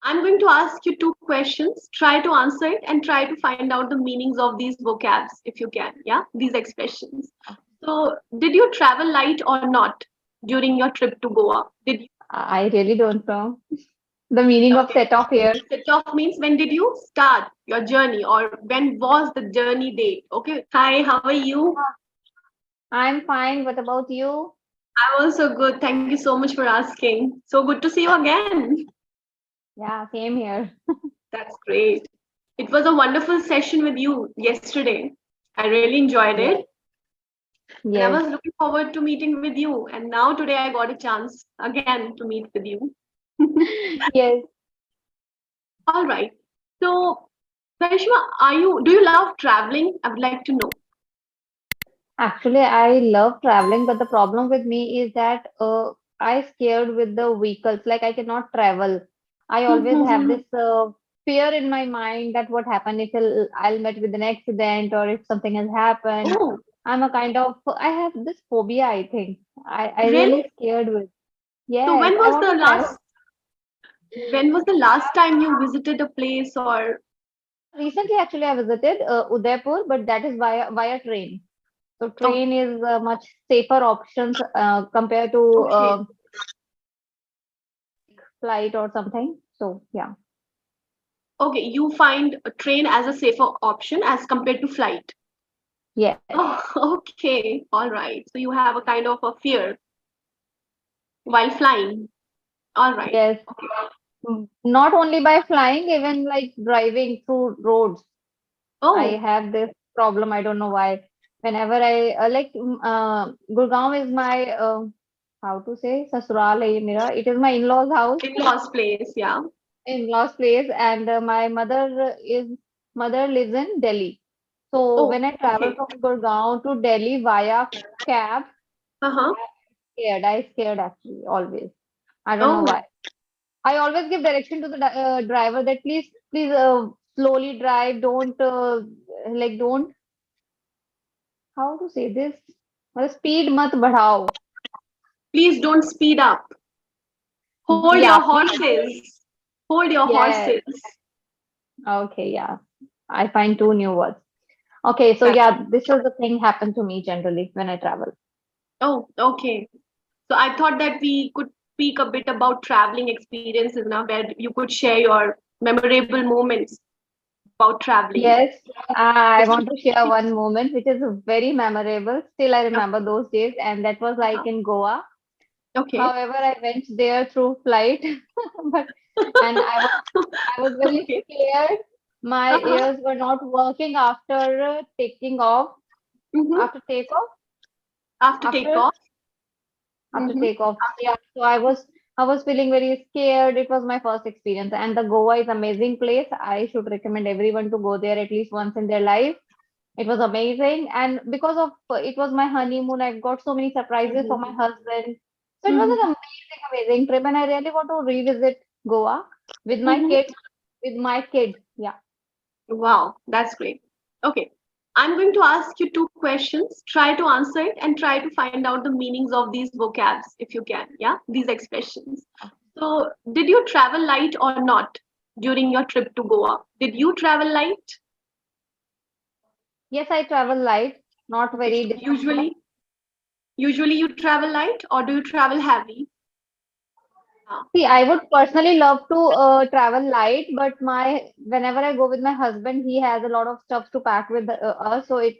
I'm going to ask you two questions. Try to answer it and try to find out the meanings of these vocabs if you can. Yeah, these expressions. So, did you travel light or not during your trip to Goa? Did you? I really don't know the meaning of Okay. set off here. Set off means when did you start your journey or when was the journey date? Okay. Hi, how are you? I'm fine. What about you? I'm also good. Thank you so much for asking. So good to see you again. Yeah, same here. That's great. It was a wonderful session with you yesterday. I really enjoyed Yes, it. And I yes, was looking forward to meeting with you. And now today I got a chance again to meet with you. yes. All right. So, Karishma, do you love traveling? I would like to know. Actually, I love traveling, but the problem with me is that I scared with the vehicles. Like I cannot travel. I always have this fear in my mind that what happened if I'll met with an accident or if something has happened. Oh, I'm a kind of I have this phobia. I think I really? really scared with. So Yes, I want to travel. when was the last time you visited a place or Recently, actually, I visited Udaipur, but that is via train. So oh, train is a much safer options compared to okay. flight or something. So yeah, Okay, you find a train as a safer option as compared to flight. yes, Oh, okay. All right. So you have a kind of a fear while flying. All right. yes. Okay. Not only by flying, even like driving through roads, I Oh, have this problem. I don't know why. Whenever I Gurgaon is my how to say sasural hai ye mera. It is my in-laws house, in-laws place. Yeah. in-laws place, and my mother lives in Delhi. So Oh, when I travel okay. from Gurgaon to Delhi via cab, Uh-huh. I scared actually always. I don't know Oh, why. I always give direction to the driver that please slowly drive. Don't how to say this. Speed mat badhao. please don't speed up. Hold your Yeah, please. horses. Hold your Yes. horses. Okay. Yeah. I find two new words. Okay. So That's yeah, this is the thing happen to me generally when I travel. oh, okay. So I thought that we could speak a bit about traveling experiences now, where you could share your memorable moments about traveling. Yes, I want to share one moment which is very memorable. Still, I Okay. remember those days, and that was like Uh-huh. in Goa. Okay. However, I went there through flight, but and I was very Okay. scared. My Uh-huh. ears were not working after taking off. Mm-hmm. After takeoff, After after takeoff. after Mm-hmm. takeoff, yeah. So I was feeling very scared. It was my first experience, and the Goa is amazing place. I should recommend everyone to go there at least once in their life. It was amazing, and because of it was my honeymoon, I've got so many surprises for my Mm-hmm. husband. So it was Mm-hmm. an amazing trip, and I really want to revisit Goa with my Mm-hmm. kids. With my kid, yeah. Wow, that's great. Okay. I'm going to ask you two questions. Try to answer it and try to find out the meanings of these vocabs if you can. Yeah, these expressions. So, did you travel light or not during your trip to Goa? Did you travel light? Yes, I travel light, not Okay, very so distance. usually you travel light or do you travel heavy? Ah, See, I would personally love to travel light, but my whenever I go with my husband, he has a lot of stuff to pack with us, so it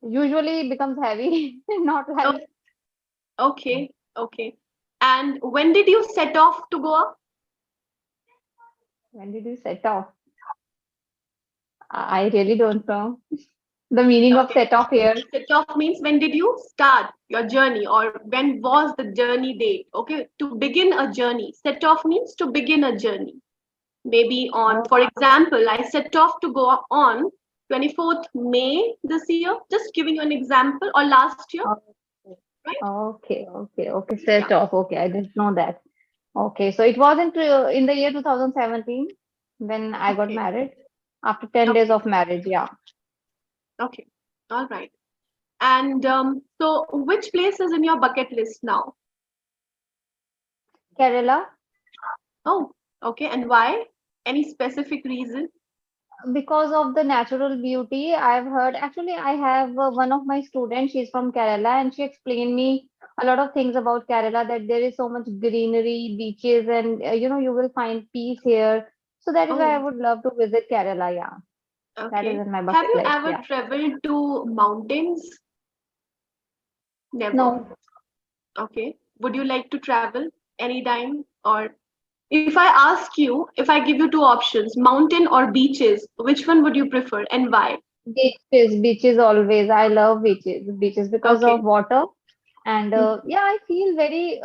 usually becomes heavy, not oh, light. okay, okay. And when did you set off to Goa? When did you set off? I really don't know the meaning of Okay. set off here. Set off means when did you start your journey or when was the journey date? Okay, to begin a journey. Set off means to begin a journey. Maybe on, Oh, for example, I set off to go on 24th May this year, just giving you an example, or last year, okay, right? okay. Yeah. Set off. Okay, I didn't know that. Okay, so it wasn't in the year 2017 when I got Okay. married. After 10 days Okay. of marriage, yeah. Okay. All right. And so, which place is in your bucket list now? Kerala. Oh, okay. And why? Any specific reason? Because of the natural beauty, I've heard. Actually, I have one of my students. She's from Kerala, and she explained me a lot of things about Kerala. That there is so much greenery, beaches, and you will find peace here. So that is why I Oh, would love to visit Kerala. Yeah, that is okay. in my Have bucket you list. ever Yeah. traveled to mountains? Never. No, Okay. Would you like to travel anytime? Or if I ask you, if I give you two options, mountain or beaches, which one would you prefer and why? beaches, beaches always. I love beaches, beaches because of Okay. water. And Mhm. yeah, I feel very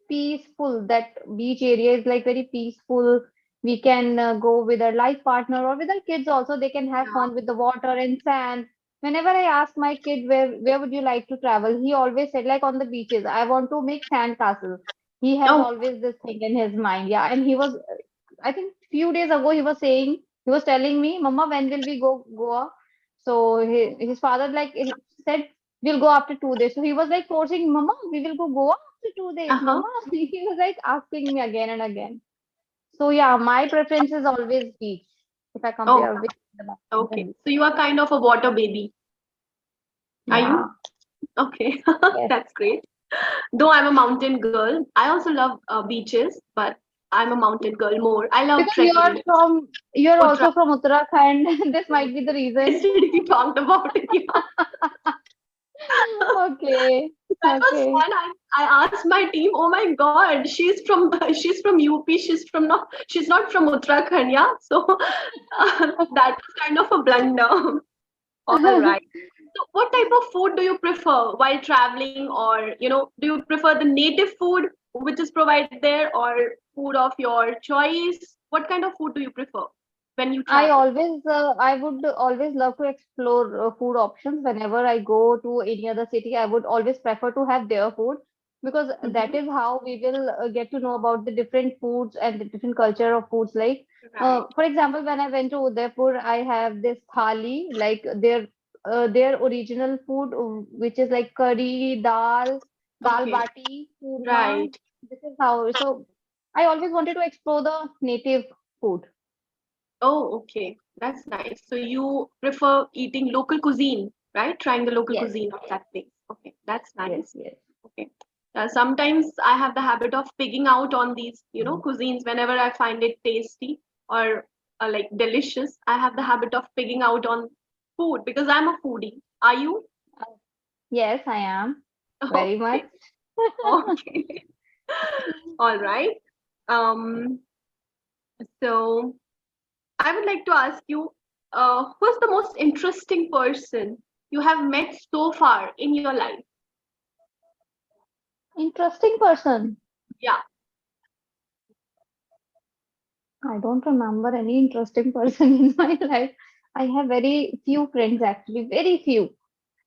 peaceful. That beach area is like very peaceful. We can go with our life partner or with our kids also. They can have Yeah. fun with the water and sand. Whenever I ask my kid where would you like to travel, he always said like on the beaches. I want to make sand castles. He has Oh, always this thing in his mind. Yeah, and he was, I think few days ago he was telling me, Mama, when will we go Goa? So his father like he said we'll go after 2 days. So he was like forcing, Mama, we will go Goa after 2 days, uh-huh. Mama. He was like asking me again and again. So yeah, my preference is always beach if I Oh, compare with the mountains and okay. beach. So you are kind of a water baby, are Yeah, you? Okay. yes. That's great. Though I'm a mountain girl, I also love beaches, but I'm a mountain girl more. I love Because you are trekking. from, you're Uttarakhand. also from Uttarakhand. This might be the reason. Yesterday we talked about it. Yeah. Okay, That was okay. fun. I asked my team, oh my god, she's from she's from UP, she's not from Uttarakhand, yeah. So that was kind of a blunder. All right. So what type of food do you prefer while traveling, or do you prefer the native food which is provided there, or food of your choice? What kind of food do you prefer when you travel? I would always love to explore food options whenever I go to any other city. I would always prefer to have their food because that Hmm. is how we will get to know about the different foods and the different culture of foods. Like, Right. for example, when I went to Udaipur, I have this thali, like their original food, which is like curry, dal Okay. bati, churma. Right. This is how. So I always wanted to explore the native food. Oh, okay. That's nice. So you prefer eating local cuisine, right? Trying the local Yes. cuisine of that place. Okay, that's Yes, nice. yes. Okay. Sometimes I have the habit of pigging out on these, cuisines whenever I find it tasty or like delicious. I have the habit of pigging out on food because I'm a foodie. Are you? Yes, I am. Very much. Okay. Okay. All right. Um, so I would like to ask you, who's the most interesting person you have met so far in your life? Interesting person. Yeah. I don't remember any interesting person in my life. I have very few friends actually, very few.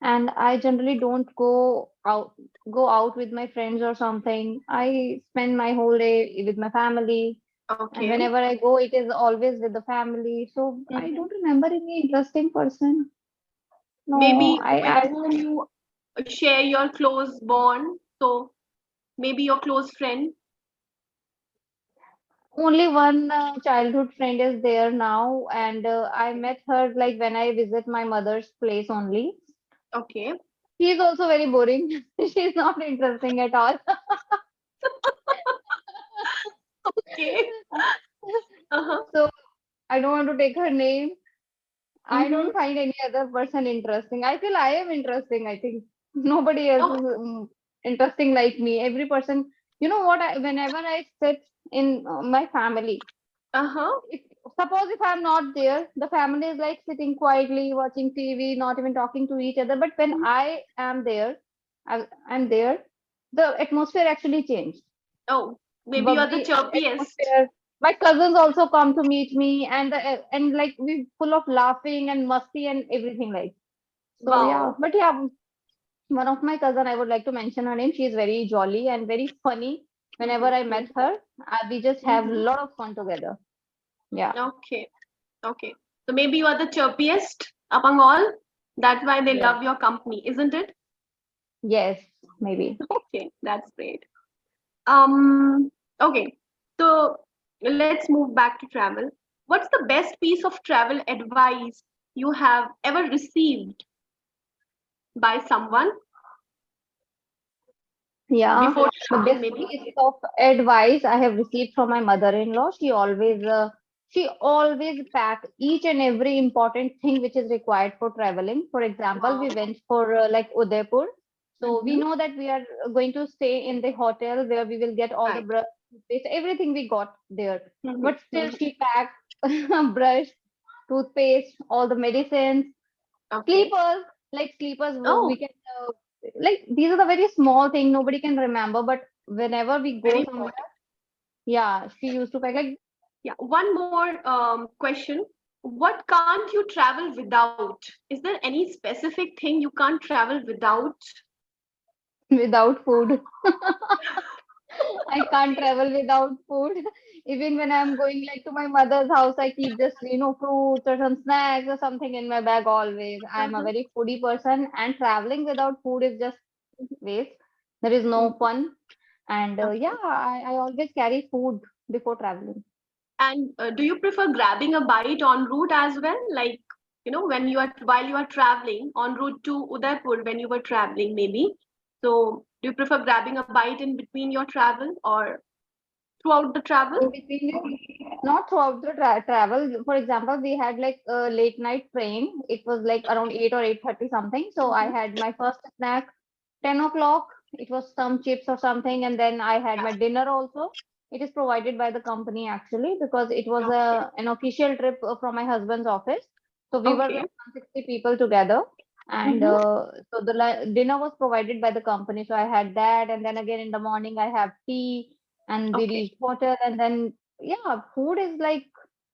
And I generally don't go out with my friends or something. I spend my whole day with my family. And Okay. whenever I go, it is always with the family. So I Mhm. don't remember any interesting person. No, Maybe with I whom you share your close bond. So maybe your close friend. only one childhood friend is there now, and I met her like when I visit my mother's place only. Okay. She's also very boring. She's not interesting at all. Okay. Uh-huh. So I don't want to take her name. I Mm-hmm. don't find any other person interesting. I feel I am interesting. I think nobody else Oh, is interesting like me. Every person, you know what? Whenever I sit in my family, uh-huh. if suppose if I'm not there, the family is like sitting quietly watching TV, not even talking to each other. But when I am there, I'm there, the atmosphere actually changed. Oh, maybe you're the Bubbly chirpiest. atmosphere. My cousins also come to meet me, and like we full of laughing and musty and everything like. So yeah, Wow. but yeah, one of my cousin, I would like to mention her name. She is very jolly and very funny. Whenever I met Mm-hmm. her, we just have a Mm-hmm. lot of fun together. Yeah. Okay. Okay. So maybe you are the chirpiest among all. That's why they Yes. love your company, isn't it? Yes, maybe. Okay, that's great. Um, okay. So let's move back to travel. What's the best piece of travel advice you have ever received by someone Yeah, before the traveling, best maybe? piece of advice I have received from my mother-in-law. She always pack each and every important thing which is required for traveling. For example, Wow. we went for like Udaipur. So we Mm-hmm. know that we are going to stay in the hotel where we will get all the Right. brush, toothpaste, everything we got there. Mm-hmm. But still Mm-hmm. she packed brush, toothpaste, all the medicines, Okay. sleepers, like sleepers, we Oh, can like these are the very small thing nobody can remember, but whenever we very go somewhere, important. yeah, she used to pack like Yeah. One more question. What can't you travel without? Is there any specific thing you can't travel without? without food. I can't travel without food. Even when I'm going like to my mother's house, I keep just fruits or some snacks or something in my bag always. I'm a Uh-huh. very foodie person, and traveling without food is just waste. There is no Mhm. fun. And yeah, Okay. I always carry food before traveling. And do you prefer grabbing a bite en route as well? Like, when you are while you are traveling en route to Udaipur, when you were traveling, maybe. So, do you prefer grabbing a bite in between your travel or throughout the travel? In between, not throughout the travel. For example, we had like a late night train. It was like around 8 or 8:30 something. So I Mhm. had my first snack 10 o'clock. It was some chips or something, and then I had my dinner also. It is provided by the company actually because it was Okay. an official trip from my husband's office. So we were Okay. like 160 people together, and Mm-hmm. so the dinner was provided by the company. So I had that, and then again in the morning I have tea, and we Okay. reached hotel, and then yeah, food is like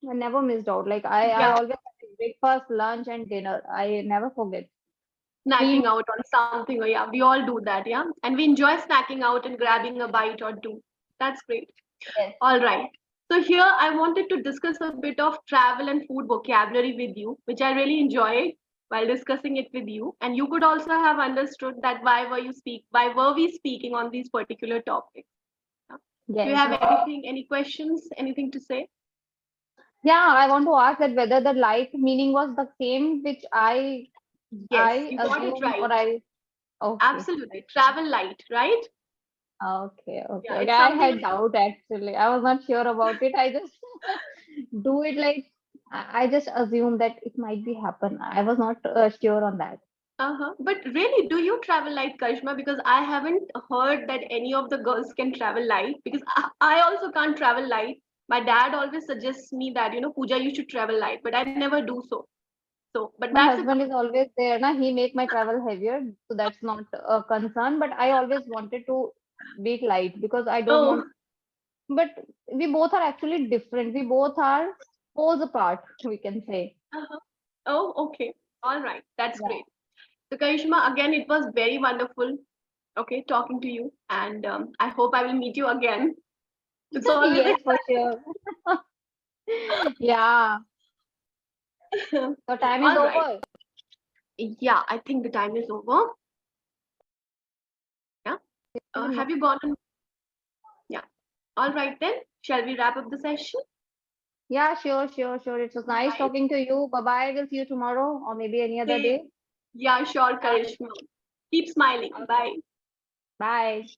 I never missed out. Like I Yeah. always have breakfast, lunch, and dinner. I never forget. Snacking Three out on something. Oh, yeah. We all do that. Yeah. And we enjoy snacking out and grabbing a bite or two. That's great. yes, All right. So here I wanted to discuss a bit of travel and food vocabulary with you, which I really enjoyed while discussing it with you. And you could also have understood that why were we speaking on these particular topics? Do you yes, have yes. any questions, anything to say? Yeah, I want to ask that whether the light meaning was the same which I Yes, I you got it assumed right. or I okay. Absolutely. Travel light, right? Okay, okay, Yeah, okay. it's I something. had doubt actually. I was not sure about it. I just do it like I just assumed that it might be happen. I was not sure on that. Uh-huh. But really, do you travel light, Karishma? Because I haven't heard that any of the girls can travel light. Because I also can't travel light. My dad always suggests me that, Pooja, you should travel light, but I never do so. So, but My that's a husband is always there, na. He make my travel heavier, so that's not a concern. But I always wanted to be it light because I don't oh, want. But we both are actually different. We both are poles apart, we can say. uh-huh. Oh, okay. All right. That's Yeah. great. So, Karishma, again, it was very wonderful, okay, talking to you. And I hope I will meet you again. It's always Yes, for sure. Yeah. exciting. So time is All right. over. Yeah, I think the time is over. Yeah. Even more. Have you gone? Yeah. All right then. Shall we wrap up the session? Yeah, sure, sure, sure. It was All nice right. talking to you. Bye bye. We'll see you tomorrow or maybe any other Hey. day. Yeah, sure, Bye. Karishma. Keep smiling. Okay. Bye. Bye.